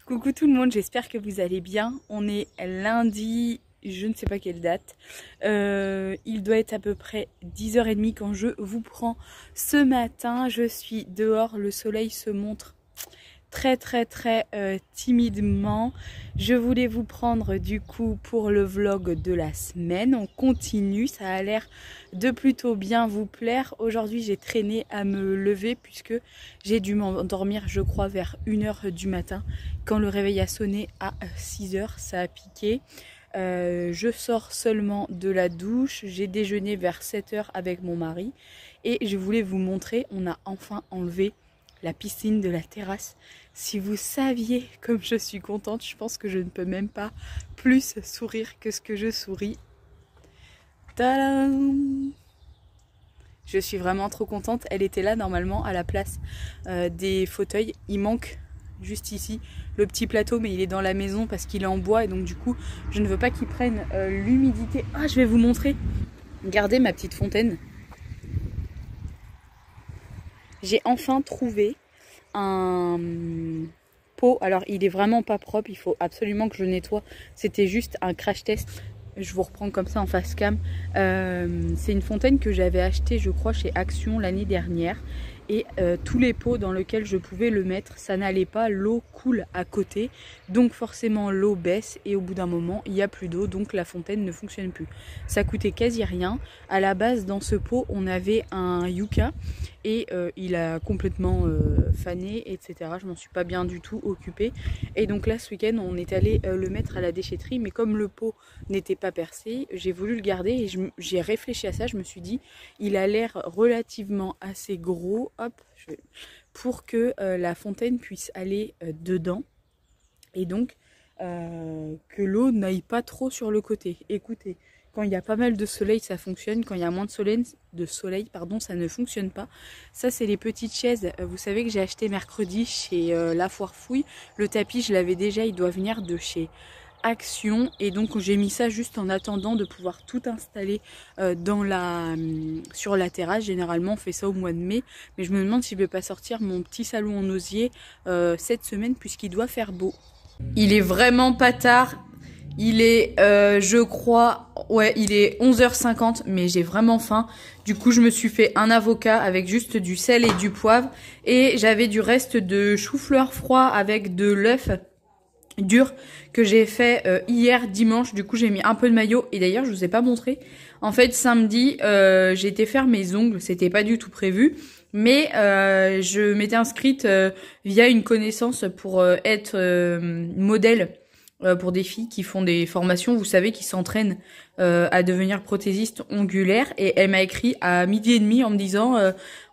Coucou tout le monde, j'espère que vous allez bien. On est lundi, je ne sais pas quelle date. Il doit être à peu près 10h30 quand je vous prends ce matin. Je suis dehors, le soleil se montre très timidement. Je voulais vous prendre du coup pour le vlog de la semaine. On continue, ça a l'air de plutôt bien vous plaire. Aujourd'hui j'ai traîné à me lever puisque j'ai dû m'endormir je crois vers 1h du matin. Quand le réveil a sonné à 6h, ça a piqué. Je sors seulement de la douche, j'ai déjeuné vers 7h avec mon mari et je voulais vous montrer, on a enfin enlevé la piscine de la terrasse. Si vous saviez comme je suis contente, je pense que je ne peux même pas plus sourire que ce que je souris. Tadam! Je suis vraiment trop contente, elle était là normalement à la place des fauteuils, il manque juste ici le petit plateau mais il est dans la maison parce qu'il est en bois et donc du coup je ne veux pas qu'il prenne l'humidité. Ah, je vais vous montrer, regardez ma petite fontaine. J'ai enfin trouvé un pot, alors il est vraiment pas propre, il faut absolument que je le nettoie, c'était juste un crash test. Je vous reprends comme ça en face cam. C'est une fontaine que j'avais achetée je crois chez Action l'année dernière et tous les pots dans lesquels je pouvais le mettre, ça n'allait pas, l'eau coule à côté, donc forcément l'eau baisse et au bout d'un moment il n'y a plus d'eau, donc la fontaine ne fonctionne plus. Ça coûtait quasi rien. À la base dans ce pot on avait un yucca et il a complètement fané, etc. Je m'en suis pas bien du tout occupée et donc là ce week-end on est allé le mettre à la déchetterie, mais comme le pot n'était pas percé, j'ai voulu le garder et j'ai réfléchi à ça. Je me suis dit il a l'air relativement assez gros, hop, pour que la fontaine puisse aller dedans et donc que l'eau n'aille pas trop sur le côté. Écoutez, quand il y a pas mal de soleil ça fonctionne, quand il y a moins de soleil pardon, ça ne fonctionne pas. Ça c'est les petites chaises, vous savez que j'ai acheté mercredi chez La Foire Fouille. Le tapis je l'avais déjà, il doit venir de chez Action et donc j'ai mis ça juste en attendant de pouvoir tout installer sur la terrasse. Généralement on fait ça au mois de mai, mais je me demande si je vais pas sortir mon petit salon en osier cette semaine puisqu'il doit faire beau. Il est vraiment pas tard, il est je crois, ouais il est 11h50 mais j'ai vraiment faim. Du coup je me suis fait un avocat avec juste du sel et du poivre et j'avais du reste de chou-fleur froid avec de l'œuf dur que j'ai fait hier dimanche. Du coup j'ai mis un peu de mayo et d'ailleurs je vous ai pas montré. En fait samedi j'ai été faire mes ongles, c'était pas du tout prévu. Mais je m'étais inscrite via une connaissance pour être modèle pour des filles qui font des formations, vous savez, qui s'entraînent à devenir prothésiste ongulaire. Et elle m'a écrit à 12h30 en me disant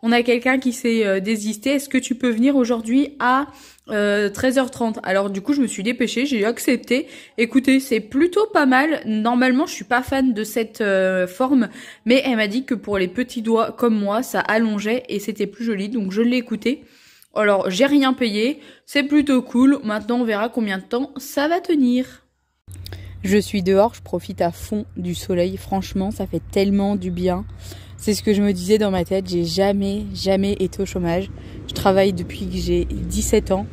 on a quelqu'un qui s'est désisté, est-ce que tu peux venir aujourd'hui à 13h30. Alors du coup je me suis dépêchée, j'ai accepté. Écoutez, c'est plutôt pas mal. Normalement je suis pas fan de cette forme, mais elle m'a dit que pour les petits doigts comme moi ça allongeait et c'était plus joli, donc je l'ai écouté. Alors j'ai rien payé, c'est plutôt cool. Maintenant on verra combien de temps ça va tenir. Je suis dehors, je profite à fond du soleil, franchement ça fait tellement du bien. C'est ce que je me disais dans ma tête, j'ai jamais été au chômage. Je travaille depuis que j'ai 17 ans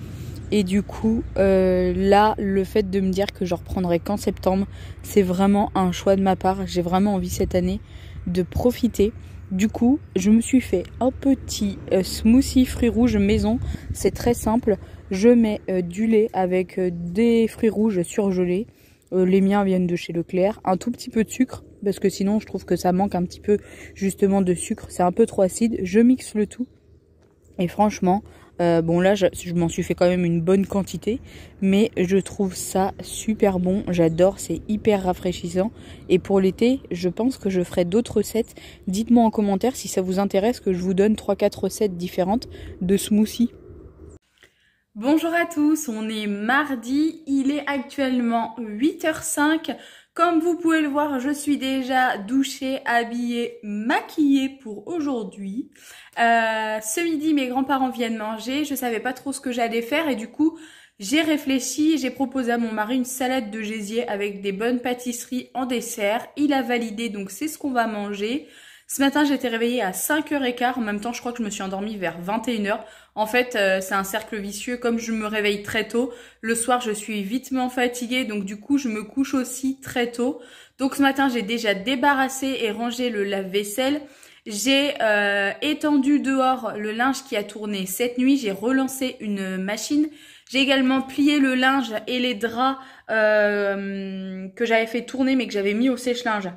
et du coup là le fait de me dire que je reprendrai qu'en septembre, c'est vraiment un choix de ma part. J'ai vraiment envie cette année de profiter. Du coup je me suis fait un petit smoothie fruits rouges maison, c'est très simple. Je mets du lait avec des fruits rouges surgelés. Les miens viennent de chez Leclerc, un tout petit peu de sucre parce que sinon je trouve que ça manque un petit peu justement de sucre, c'est un peu trop acide. Je mixe le tout et franchement bon là je m'en suis fait quand même une bonne quantité, mais je trouve ça super bon, j'adore, c'est hyper rafraîchissant et pour l'été je pense que je ferai d'autres recettes. Dites-moi en commentaire si ça vous intéresse que je vous donne 3-4 recettes différentes de smoothie. Bonjour à tous, on est mardi, il est actuellement 8h05. Comme vous pouvez le voir, je suis déjà douchée, habillée, maquillée pour aujourd'hui. Ce midi, mes grands-parents viennent manger, je savais pas trop ce que j'allais faire et du coup, j'ai réfléchi, j'ai proposé à mon mari une salade de gésier avec des bonnes pâtisseries en dessert. Il a validé, donc c'est ce qu'on va manger. Ce matin, j'étais réveillée à 5h15. En même temps, je crois que je me suis endormie vers 21h. En fait, c'est un cercle vicieux. Comme je me réveille très tôt, le soir, je suis vitement fatiguée. Donc, du coup, je me couche aussi très tôt. Donc, ce matin, j'ai déjà débarrassé et rangé le lave-vaisselle. J'ai étendu dehors le linge qui a tourné cette nuit. J'ai relancé une machine. J'ai également plié le linge et les draps que j'avais fait tourner mais que j'avais mis au sèche-linge.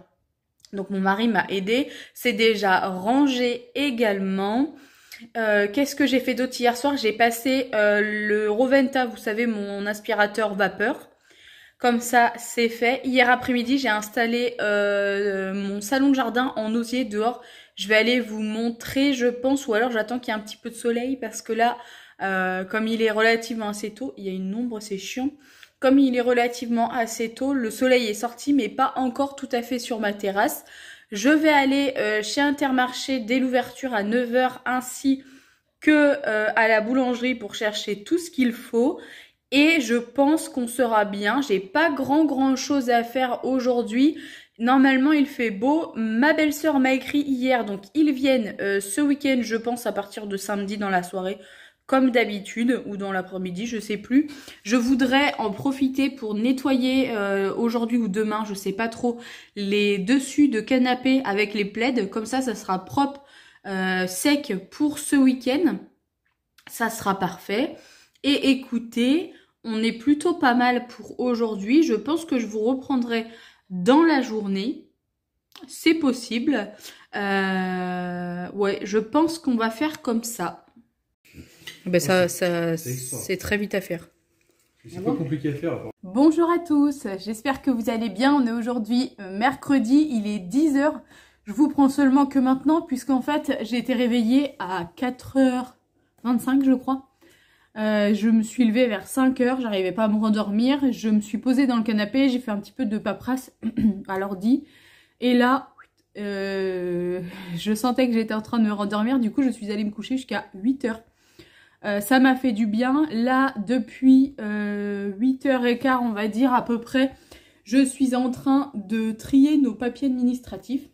Donc mon mari m'a aidé. C'est déjà rangé également. Qu'est-ce que j'ai fait d'autre hier soir? J'ai passé le Roventa, vous savez, mon aspirateur vapeur. Comme ça, c'est fait. Hier après-midi, j'ai installé mon salon de jardin en osier dehors. Je vais aller vous montrer, je pense, ou alors j'attends qu'il y ait un petit peu de soleil parce que là, comme il est relativement assez tôt, il y a une ombre, c'est chiant. Comme il est relativement assez tôt, le soleil est sorti, mais pas encore tout à fait sur ma terrasse. Je vais aller chez Intermarché dès l'ouverture à 9 h ainsi que à la boulangerie pour chercher tout ce qu'il faut. Et je pense qu'on sera bien. J'ai pas grand chose à faire aujourd'hui. Normalement, il fait beau. Ma belle-sœur m'a écrit hier, donc ils viennent ce week-end, je pense, à partir de samedi dans la soirée, comme d'habitude, ou dans l'après-midi, je sais plus. Je voudrais en profiter pour nettoyer aujourd'hui ou demain, je sais pas trop, les dessus de canapé avec les plaids. Comme ça sera propre, sec pour ce week-end. Ça sera parfait. Et écoutez, on est plutôt pas mal pour aujourd'hui. Je pense que je vous reprendrai dans la journée. C'est possible. Ouais, je pense qu'on va faire comme ça. Ben c'est très vite à faire. C'est pas compliqué à faire. Bonjour à tous, j'espère que vous allez bien. On est aujourd'hui mercredi, il est 10 h. Je vous prends seulement que maintenant puisqu'en fait j'ai été réveillée à 4h25 je crois. Je me suis levée vers 5 h, j'arrivais pas à me rendormir. Je me suis posée dans le canapé, j'ai fait un petit peu de paperasse à l'ordi. Et là, je sentais que j'étais en train de me rendormir. Du coup, je suis allée me coucher jusqu'à 8 h. Ça m'a fait du bien. Là, depuis 8h15, on va dire à peu près, je suis en train de trier nos papiers administratifs.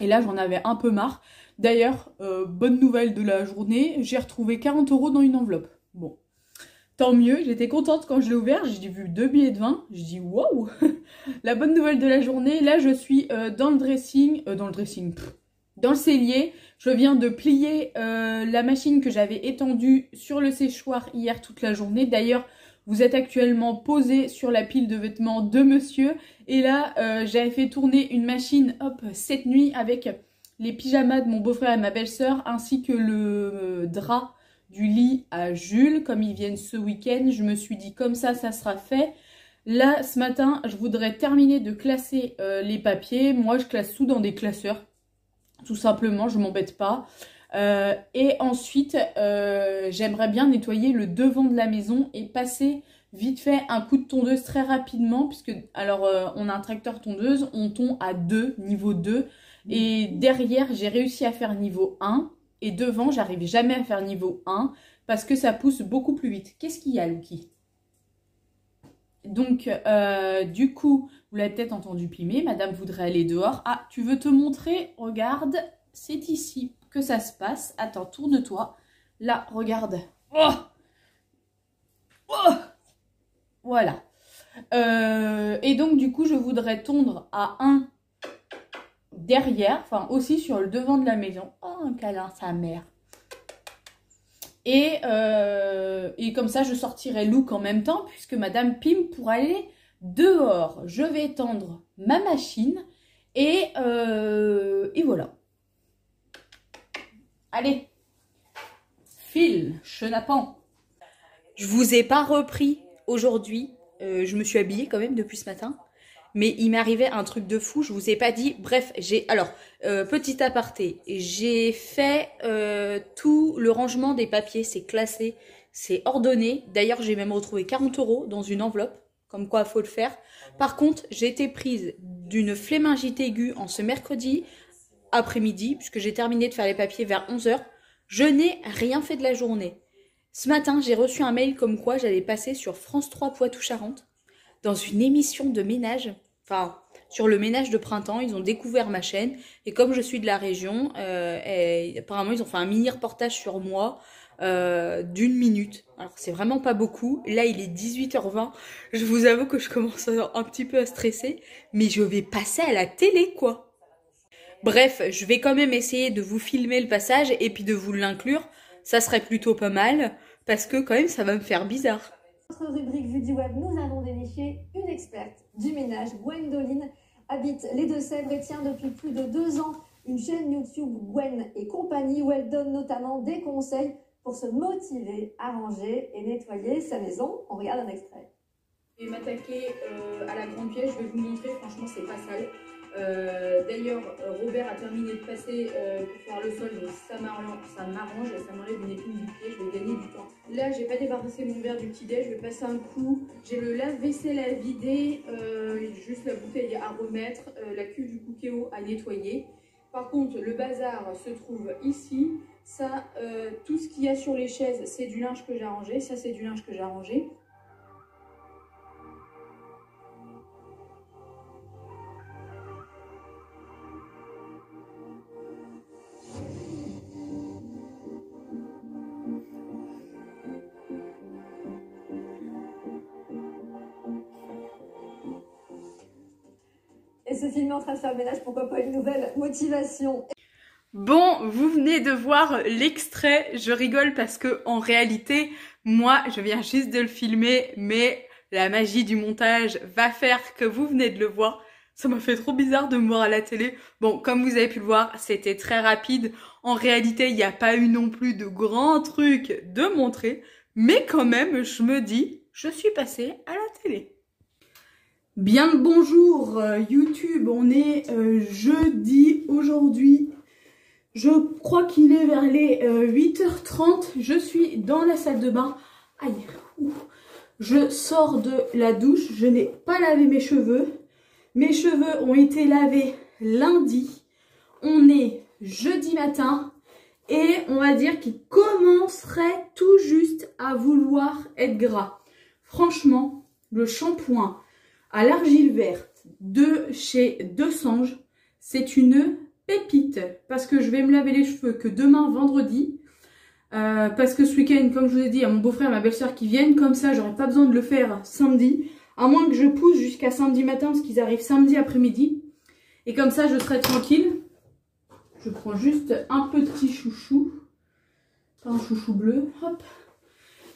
Et là, j'en avais un peu marre. D'ailleurs, bonne nouvelle de la journée, j'ai retrouvé 40 € dans une enveloppe. Bon, tant mieux, j'étais contente quand je l'ai ouvert, j'ai vu 2 billets de 20, j'ai dit waouh. La bonne nouvelle de la journée, là je suis dans le cellier. Je viens de plier la machine que j'avais étendue sur le séchoir hier toute la journée. D'ailleurs, vous êtes actuellement posé sur la pile de vêtements de monsieur. Et là, j'avais fait tourner une machine, hop, cette nuit avec les pyjamas de mon beau-frère et ma belle-sœur, ainsi que le drap du lit à Jules. Comme ils viennent ce week-end, je me suis dit comme ça sera fait. Là, ce matin, je voudrais terminer de classer les papiers. Moi, je classe tout dans des classeurs. Tout simplement, je m'embête pas. Et ensuite, j'aimerais bien nettoyer le devant de la maison et passer vite fait un coup de tondeuse très rapidement. Puisque, alors, on a un tracteur tondeuse, on tond à 2, niveau 2. Et derrière, j'ai réussi à faire niveau 1. Et devant, j'arrive jamais à faire niveau 1 parce que ça pousse beaucoup plus vite. Qu'est-ce qu'il y a, Lucky? Donc, du coup, vous l'avez peut-être entendu pimer. Madame voudrait aller dehors. Ah, tu veux te montrer? Regarde, c'est ici que ça se passe. Attends, tourne-toi. Là, regarde. Oh, oh, voilà. Et donc, du coup, je voudrais tondre à 1 derrière, enfin aussi sur le devant de la maison. Oh, un câlin, sa mère. Et comme ça, je sortirai Look en même temps, puisque Madame Pim pour aller dehors. Je vais étendre ma machine et voilà. Allez, file, chenapan. Je vous ai pas repris aujourd'hui. Je me suis habillée quand même depuis ce matin. Mais il m'arrivait un truc de fou, je vous ai pas dit. Bref, petit aparté, j'ai fait tout le rangement des papiers, c'est classé, c'est ordonné. D'ailleurs, j'ai même retrouvé 40 € dans une enveloppe, comme quoi il faut le faire. Par contre, j'ai été prise d'une flémingite aiguë en ce mercredi après-midi, puisque j'ai terminé de faire les papiers vers 11 h. Je n'ai rien fait de la journée. Ce matin, j'ai reçu un mail comme quoi j'allais passer sur France 3 Poitou-Charentes dans une émission de ménage. Enfin, sur le ménage de printemps, ils ont découvert ma chaîne. Et comme je suis de la région, apparemment, ils ont fait un mini reportage sur moi. d'une minute. Alors c'est vraiment pas beaucoup. Là il est 18h20. Je vous avoue que je commence un petit peu à stresser. Mais je vais passer à la télé quoi. Bref, je vais quand même essayer de vous filmer le passage et puis de vous l'inclure. Ça serait plutôt pas mal. Parce que quand même ça va me faire bizarre. Dans notre rubrique Vue du Web, nous avons déniché une experte du ménage. Gwendoline habite les Deux-Sèvres et tient depuis plus de 2 ans une chaîne YouTube Gwen et compagnie où elle donne notamment des conseils pour se motiver à ranger et nettoyer sa maison. On regarde un extrait. Je vais m'attaquer à la grande pièce, je vais vous montrer, franchement c'est pas sale. D'ailleurs Robert a terminé de passer pour faire le sol, donc ça m'arrange, ça m'enlève une épine du pied, je vais gagner du temps. Là j'ai pas débarrassé mon verre du petit déj, je vais passer un coup. J'ai le lave-vaisselle à vider, juste la bouteille à remettre, la cuve du Cookéo à nettoyer. Par contre le bazar se trouve ici. Ça, tout ce qu'il y a sur les chaises, c'est du linge que j'ai rangé. Ça, c'est du linge que j'ai rangé. Et ce film est en train de faire le ménage, pourquoi pas une nouvelle motivation. Bon, vous venez de voir l'extrait, je rigole parce que en réalité, moi, je viens juste de le filmer, mais la magie du montage va faire que vous venez de le voir. Ça m'a fait trop bizarre de me voir à la télé. Bon, comme vous avez pu le voir, c'était très rapide. En réalité, il n'y a pas eu non plus de grands trucs de montrer, mais quand même, je me dis, je suis passée à la télé. Bien le bonjour YouTube, on est jeudi aujourd'hui. Je crois qu'il est vers les 8h30. Je suis dans la salle de bain. Aïe, ouf. Je sors de la douche. Je n'ai pas lavé mes cheveux. Mes cheveux ont été lavés lundi. On est jeudi matin. Et on va dire qu'il commencerait tout juste à vouloir être gras. Franchement, le shampoing à l'argile verte de chez Desange, c'est une pépite, parce que je vais me laver les cheveux que demain vendredi, parce que ce week-end, comme je vous ai dit, à mon beau-frère et ma belle-sœur qui viennent, comme ça j'aurai pas besoin de le faire samedi, à moins que je pousse jusqu'à samedi matin, parce qu'ils arrivent samedi après-midi, et comme ça je serai tranquille. Je prends juste un petit chouchou, pas un chouchou bleu, hop.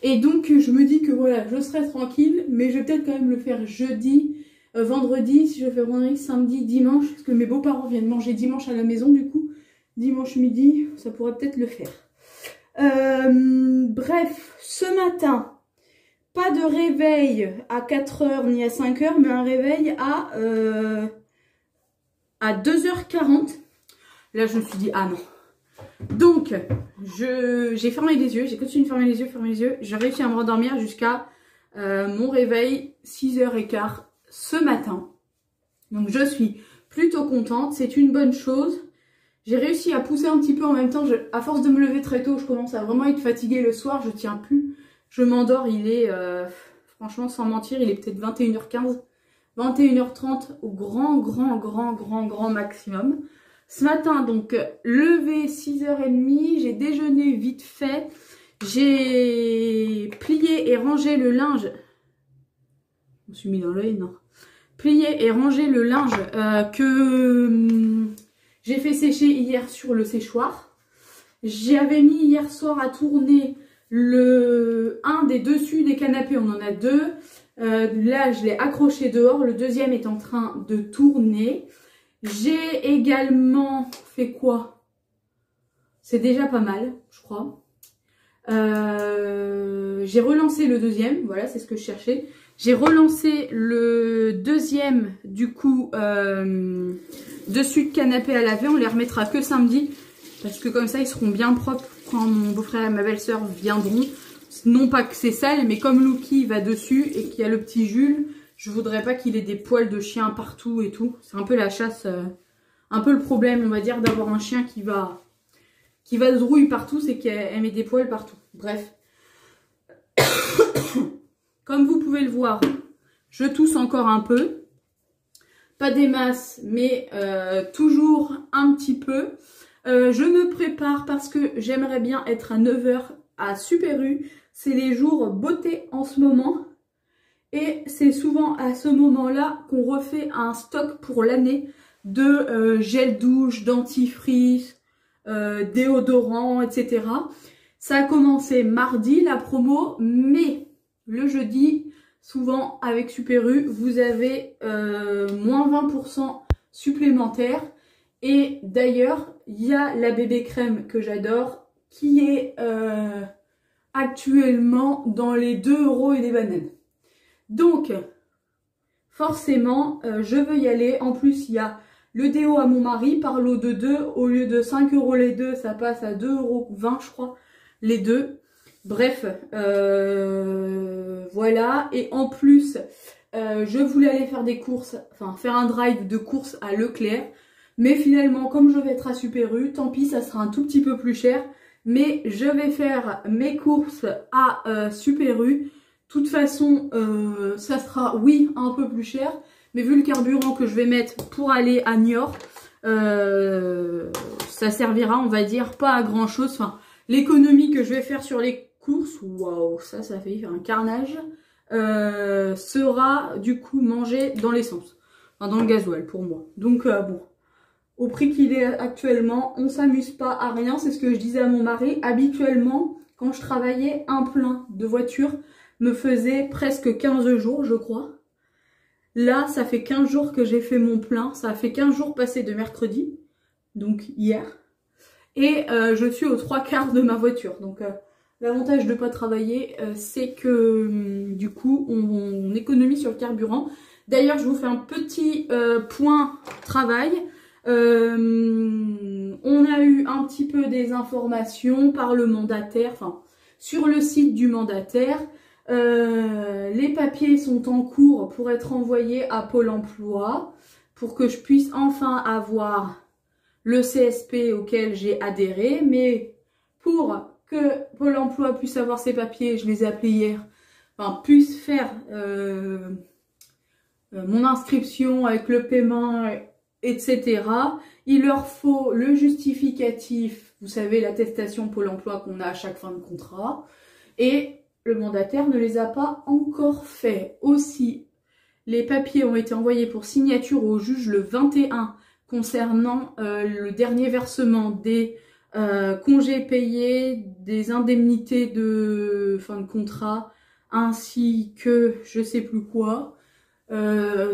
Et donc je me dis que voilà, je serai tranquille, mais je vais peut-être quand même le faire jeudi, vendredi, si je fais vendredi, samedi, dimanche, parce que mes beaux-parents viennent manger dimanche à la maison, du coup, dimanche midi, ça pourrait peut-être le faire. Bref, ce matin, pas de réveil à 4h ni à 5h, mais un réveil à 2h40. Là, je me suis dit, ah non. Donc, j'ai fermé les yeux, j'ai continué de fermer les yeux. J'ai réussi à me rendormir jusqu'à mon réveil 6h15 ce matin. Donc, je suis plutôt contente, c'est une bonne chose. J'ai réussi à pousser un petit peu en même temps. À force de me lever très tôt, je commence à vraiment être fatiguée le soir, je tiens plus. Je m'endors, il est, franchement sans mentir, il est peut-être 21h15, 21h30 au grand maximum. Ce matin, donc, levé 6h30, j'ai déjeuné vite fait, j'ai plié et rangé le linge. Je me suis mis dans l'œil, non. Plié et rangé le linge que j'ai fait sécher hier sur le séchoir. J'avais mis hier soir à tourner un des dessus des canapés, on en a deux. Là, je l'ai accroché dehors, le deuxième est en train de tourner. J'ai également fait quoi? C'est déjà pas mal, je crois. J'ai relancé le deuxième, voilà, c'est ce que je cherchais. J'ai relancé le deuxième, du coup, dessus de canapé à laver. On les remettra que samedi, parce que comme ça, ils seront bien propres quand mon beau-frère et ma belle-sœur viendront. Non pas que c'est sale, mais comme Lucky va dessus et qu'il y a le petit Jules, je voudrais pas qu'il ait des poils de chien partout et tout. C'est un peu la chasse, un peu le problème, on va dire, d'avoir un chien qui va drouille partout, c'est qu'elle met des poils partout. Bref. Comme vous pouvez le voir, je tousse encore un peu. Pas des masses, mais toujours un petit peu. Je me prépare parce que j'aimerais bien être à 9h à Super U. C'est les jours beauté en ce moment. Et c'est souvent à ce moment-là qu'on refait un stock pour l'année de gel douche, dentifrice, déodorant, etc. Ça a commencé mardi la promo, mais le jeudi, souvent avec Super U, vous avez moins 20% supplémentaire. Et d'ailleurs, il y a la bébé crème que j'adore qui est actuellement dans les 2 € et des bananes. Donc, forcément, je veux y aller. En plus, il y a le déo à mon mari par lot de 2. Au lieu de 5 € les deux, ça passe à 2,20 € je crois, les deux. Bref, voilà. Et en plus, je voulais aller faire des courses, enfin faire un drive de courses à Leclerc. Mais finalement, comme je vais être à Super U, tant pis, ça sera un tout petit peu plus cher. Mais je vais faire mes courses à Super U. De toute façon, ça sera, oui, un peu plus cher. Mais vu le carburant que je vais mettre pour aller à Niort, ça servira, on va dire, pas à grand chose. Enfin, l'économie que je vais faire sur les courses, waouh, ça fait un carnage, sera du coup mangée dans l'essence. Enfin, dans le gasoil pour moi. Donc, bon. Au prix qu'il est actuellement, on s'amuse pas à rien. C'est ce que je disais à mon mari. Habituellement, quand je travaillais, un plein de voiture me faisait presque 15 jours, je crois. Là, ça fait 15 jours que j'ai fait mon plein. Ça a fait 15 jours passés de mercredi, donc hier. Et je suis aux 3/4 de ma voiture. Donc, l'avantage de ne pas travailler, c'est que du coup, on économise sur le carburant. D'ailleurs, je vous fais un petit point travail. On a eu un petit peu des informations par le mandataire, enfin sur le site du mandataire. Les papiers sont en cours pour être envoyés à Pôle emploi pour que je puisse enfin avoir le CSP auquel j'ai adhéré. Mais pour que Pôle emploi puisse avoir ses papiers, je les ai appelés hier, enfin puisse faire mon inscription avec le paiement, etc. Il leur faut le justificatif, vous savez, l'attestation Pôle emploi qu'on a à chaque fin de contrat. Et le mandataire ne les a pas encore fait. Aussi, les papiers ont été envoyés pour signature au juge le 21 concernant le dernier versement des congés payés, des indemnités de fin de contrat, ainsi que je sais plus quoi.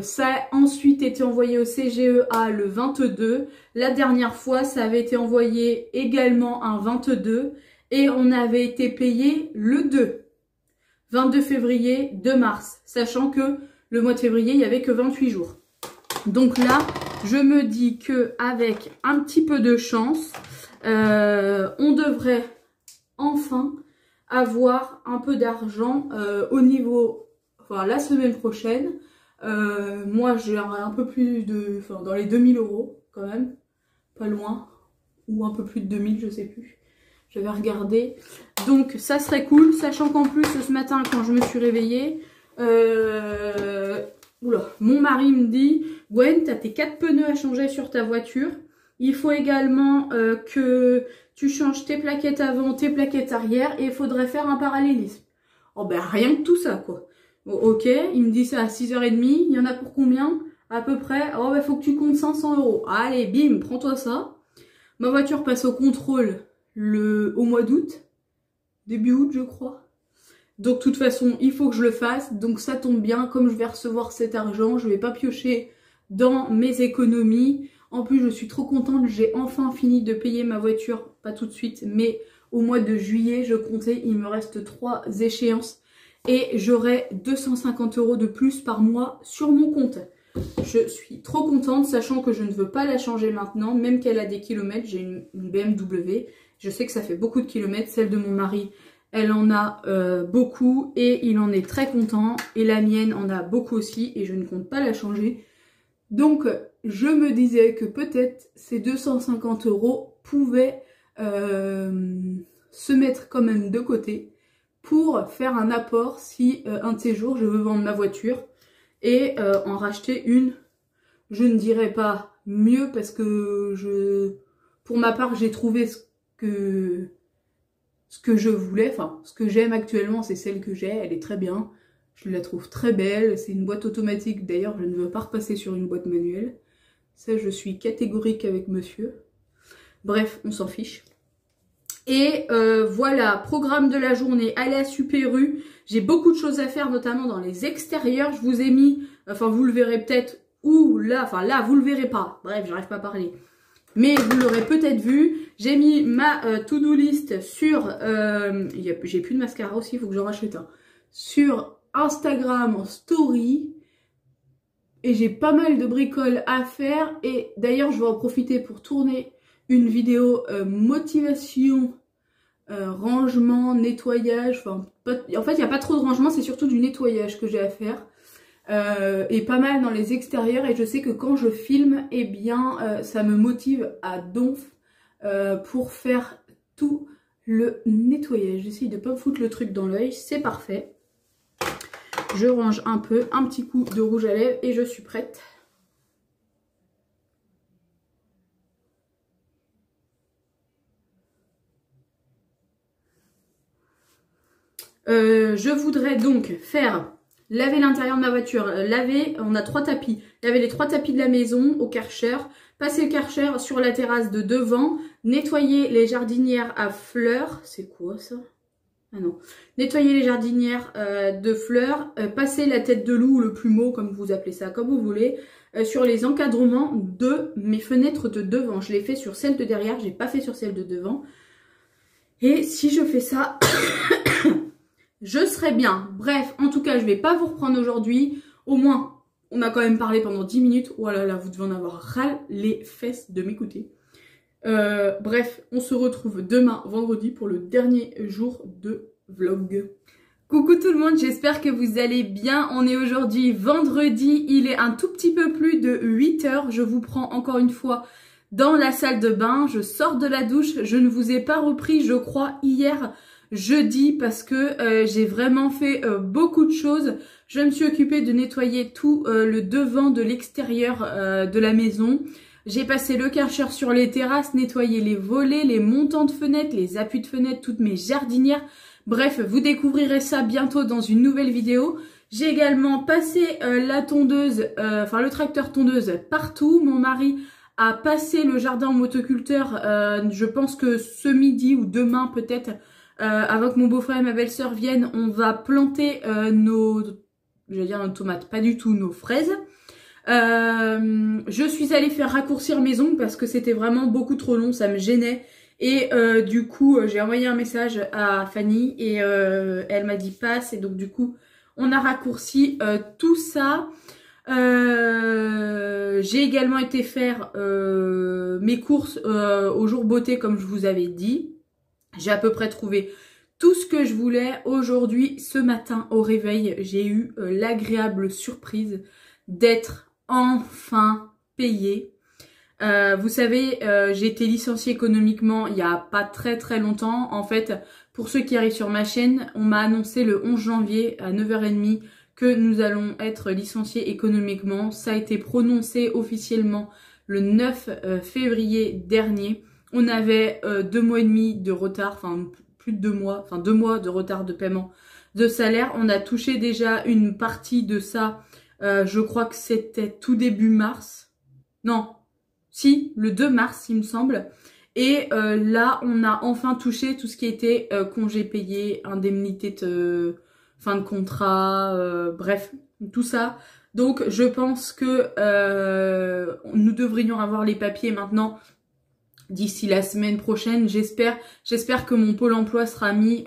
Ça a ensuite été envoyé au CGEA le 22. La dernière fois, ça avait été envoyé également un 22 et on avait été payé le 22 février, 2 mars, sachant que le mois de février, il n'y avait que 28 jours. Donc là, je me dis que avec un petit peu de chance, on devrait enfin avoir un peu d'argent au niveau, enfin la semaine prochaine. Moi j'aurai un peu plus de, enfin dans les 2000 € quand même, pas loin, ou un peu plus de 2000, je sais plus, je vais regarder. Donc ça serait cool, sachant qu'en plus ce matin quand je me suis réveillée, mon mari me dit Gwen, t'as tes 4 pneus à changer sur ta voiture, il faut également que tu changes tes plaquettes avant, tes plaquettes arrière, et il faudrait faire un parallélisme. Oh ben rien que tout ça quoi. Ok, il me dit ça à 6h30, il y en a pour combien? À peu près, oh bah faut que tu comptes 500 €. Allez, bim, prends-toi ça. Ma voiture passe au contrôle au mois d'août, début août je crois. Donc de toute façon, il faut que je le fasse, donc ça tombe bien, comme je vais recevoir cet argent, je vais pas piocher dans mes économies. En plus, je suis trop contente, j'ai enfin fini de payer ma voiture, pas tout de suite, mais au mois de juillet, je comptais, il me reste 3 échéances. Et j'aurai 250 € de plus par mois sur mon compte. Je suis trop contente, sachant que je ne veux pas la changer maintenant, même qu'elle a des kilomètres. J'ai une BMW, je sais que ça fait beaucoup de kilomètres. Celle de mon mari, elle en a beaucoup et il en est très content. Et la mienne en a beaucoup aussi et je ne compte pas la changer. Donc je me disais que peut-être ces 250 € pouvaient se mettre quand même de côté pour faire un apport si un de ces jours je veux vendre ma voiture et en racheter une, je ne dirais pas mieux parce que pour ma part j'ai trouvé ce que ce que je voulais, enfin ce que j'aime actuellement c'est celle que j'ai, elle est très bien, je la trouve très belle, c'est une boîte automatique, d'ailleurs je ne veux pas repasser sur une boîte manuelle, ça je suis catégorique avec monsieur, bref on s'en fiche. Et voilà, programme de la journée, aller à Super U, j'ai beaucoup de choses à faire notamment dans les extérieurs, je vous ai mis, enfin vous le verrez peut-être, ou là, enfin là vous le verrez pas, bref j'arrive pas à parler. Mais vous l'aurez peut-être vu, j'ai mis ma to-do list sur... j'ai plus de mascara aussi, il faut que j'en rachète un. Sur Instagram en story. Et j'ai pas mal de bricoles à faire. Et d'ailleurs, je vais en profiter pour tourner une vidéo motivation, rangement, nettoyage. Enfin, en fait, il n'y a pas trop de rangement, c'est surtout du nettoyage que j'ai à faire. Et pas mal dans les extérieurs, et je sais que quand je filme, eh bien ça me motive à donf pour faire tout le nettoyage. J'essaye de pas me foutre le truc dans l'œil, c'est parfait. Je range un peu, un petit coup de rouge à lèvres et je suis prête. Je voudrais donc faire laver l'intérieur de ma voiture, laver, on a 3 tapis, laver les 3 tapis de la maison au Karcher, passer le Karcher sur la terrasse de devant, nettoyer les jardinières à fleurs, c'est quoi ça? Ah non, nettoyer les jardinières de fleurs, passer la tête de loup ou le plumeau, comme vous appelez ça, comme vous voulez, sur les encadrements de mes fenêtres de devant. Je l'ai fait sur celle de derrière, j'ai pas fait sur celle de devant. Et si je fais ça... je serai bien. Bref, en tout cas, je vais pas vous reprendre aujourd'hui. Au moins, on a quand même parlé pendant 10 minutes. Oh là là, vous devez en avoir ras les fesses de m'écouter. Bref, on se retrouve demain, vendredi, pour le dernier jour de vlog. Coucou tout le monde, j'espère que vous allez bien. On est aujourd'hui vendredi, il est un tout petit peu plus de 8 h. Je vous prends encore une fois dans la salle de bain. Je sors de la douche. Je ne vous ai pas repris, je crois, hier jeudi parce que j'ai vraiment fait beaucoup de choses. Je me suis occupée de nettoyer tout le devant de l'extérieur de la maison. J'ai passé le Karcher sur les terrasses, nettoyé les volets, les montants de fenêtres, les appuis de fenêtres, toutes mes jardinières. Bref, vous découvrirez ça bientôt dans une nouvelle vidéo. J'ai également passé la tondeuse, enfin le tracteur tondeuse partout. Mon mari a passé le jardin en motoculteur, je pense que ce midi ou demain peut-être. Avant que mon beau-frère et ma belle-sœur viennent, on va planter nos tomates, pas du tout, nos fraises. Je suis allée faire raccourcir mes ongles parce que c'était vraiment beaucoup trop long, ça me gênait. Et du coup, j'ai envoyé un message à Fanny et elle m'a dit passe. Et donc du coup, on a raccourci tout ça. J'ai également été faire mes courses au jour beauté comme je vous avais dit. J'ai à peu près trouvé tout ce que je voulais. Aujourd'hui, ce matin au réveil, j'ai eu l'agréable surprise d'être enfin payée. Vous savez, j'ai été licenciée économiquement il n'y a pas très longtemps. En fait, pour ceux qui arrivent sur ma chaîne, on m'a annoncé le 11 janvier à 9 h 30 que nous allons être licenciés économiquement. Ça a été prononcé officiellement le 9 février dernier. On avait 2 mois et demi de retard, enfin plus de 2 mois, enfin 2 mois de retard de paiement de salaire. On a touché déjà une partie de ça, je crois que c'était tout début mars. Non, si, le 2 mars il me semble. Et là, on a enfin touché tout ce qui était congé payé, indemnité de fin de contrat, bref, tout ça. Donc je pense que nous devrions avoir les papiers maintenant d'ici la semaine prochaine, j'espère que mon pôle emploi sera mis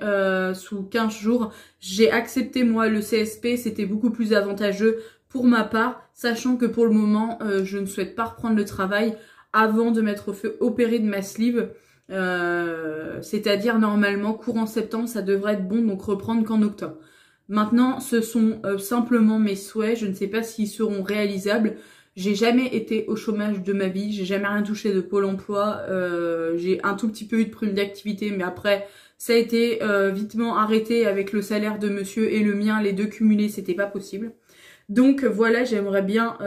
sous 15 jours. J'ai accepté moi le CSP, c'était beaucoup plus avantageux pour ma part, sachant que pour le moment, je ne souhaite pas reprendre le travail avant de m'être fait opérer de ma sleeve. C'est-à-dire normalement courant septembre, ça devrait être bon, donc reprendre qu'en octobre. Maintenant, ce sont simplement mes souhaits, je ne sais pas s'ils seront réalisables. J'ai jamais été au chômage de ma vie, j'ai jamais rien touché de Pôle emploi, j'ai un tout petit peu eu de prime d'activité, mais après ça a été vitement arrêté avec le salaire de monsieur et le mien, les deux cumulés, c'était pas possible. Donc voilà, j'aimerais bien,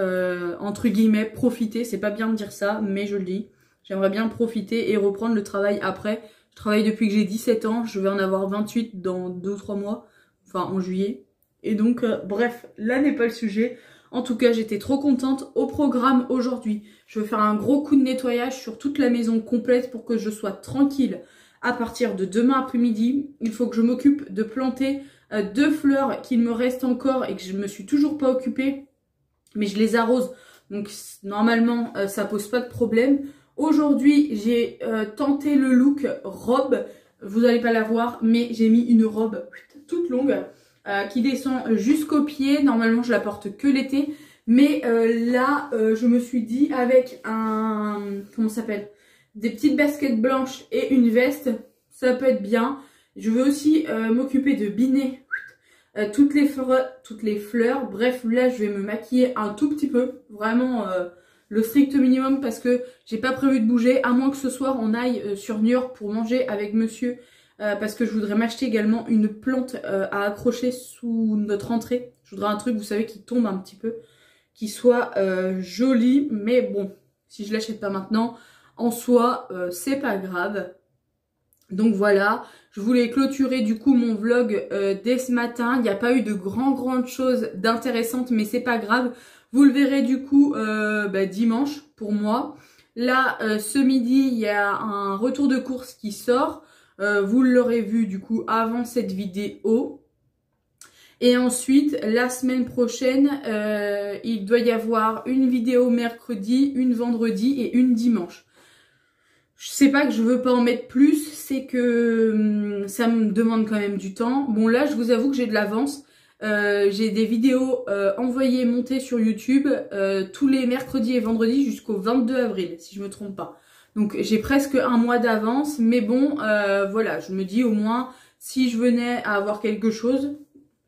entre guillemets, profiter, c'est pas bien de dire ça, mais je le dis, j'aimerais bien profiter et reprendre le travail après, Je travaille depuis que j'ai 17 ans, je vais en avoir 28 dans 2 ou 3 mois, enfin en juillet. Et donc, bref, là n'est pas le sujet. En tout cas, j'étais trop contente. Au programme aujourd'hui, je veux faire un gros coup de nettoyage sur toute la maison complète pour que je sois tranquille à partir de demain après-midi. Il faut que je m'occupe de planter 2 fleurs qu'il me reste encore et que je me suis toujours pas occupée. Mais je les arrose, donc normalement ça pose pas de problème. Aujourd'hui, j'ai tenté le look robe. Vous allez pas la voir, mais j'ai mis une robe toute longue. Qui descend jusqu'aux pieds. Normalement, je la porte que l'été. Mais là, je me suis dit avec un... Comment ça s'appelle? Des petites baskets blanches et une veste. Ça peut être bien. Je veux aussi m'occuper de biner toutes les fleurs. Bref, là, je vais me maquiller un tout petit peu. Vraiment le strict minimum parce que j'ai pas prévu de bouger. À moins que ce soir, on aille sur New York pour manger avec monsieur. Parce que je voudrais m'acheter également une plante à accrocher sous notre entrée. Je voudrais un truc, vous savez, qui tombe un petit peu, qui soit joli. Mais bon, si je l'achète pas maintenant, en soi, c'est pas grave. Donc voilà, je voulais clôturer du coup mon vlog dès ce matin. Il n'y a pas eu de grandes choses d'intéressantes, mais c'est pas grave. Vous le verrez du coup dimanche pour moi. Là, ce midi, il y a un retour de course qui sort. Vous l'aurez vu du coup avant cette vidéo. Et ensuite, la semaine prochaine, il doit y avoir une vidéo mercredi, une vendredi et une dimanche. Je sais pas que je veux pas en mettre plus, c'est que ça me demande quand même du temps. Bon là, je vous avoue que j'ai de l'avance. J'ai des vidéos envoyées, montées sur YouTube tous les mercredis et vendredis jusqu'au 22 avril, si je me trompe pas. Donc j'ai presque un mois d'avance, mais bon, voilà, je me dis au moins, si je venais à avoir quelque chose,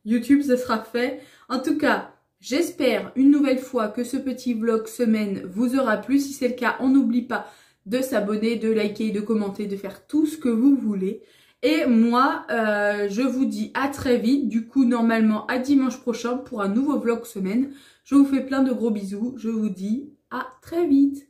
YouTube, ça sera fait. En tout cas, j'espère une nouvelle fois que ce petit vlog semaine vous aura plu. Si c'est le cas, on n'oublie pas de s'abonner, de liker, de commenter, de faire tout ce que vous voulez. Et moi, je vous dis à très vite, du coup, normalement à dimanche prochain pour un nouveau vlog semaine. Je vous fais plein de gros bisous, je vous dis à très vite.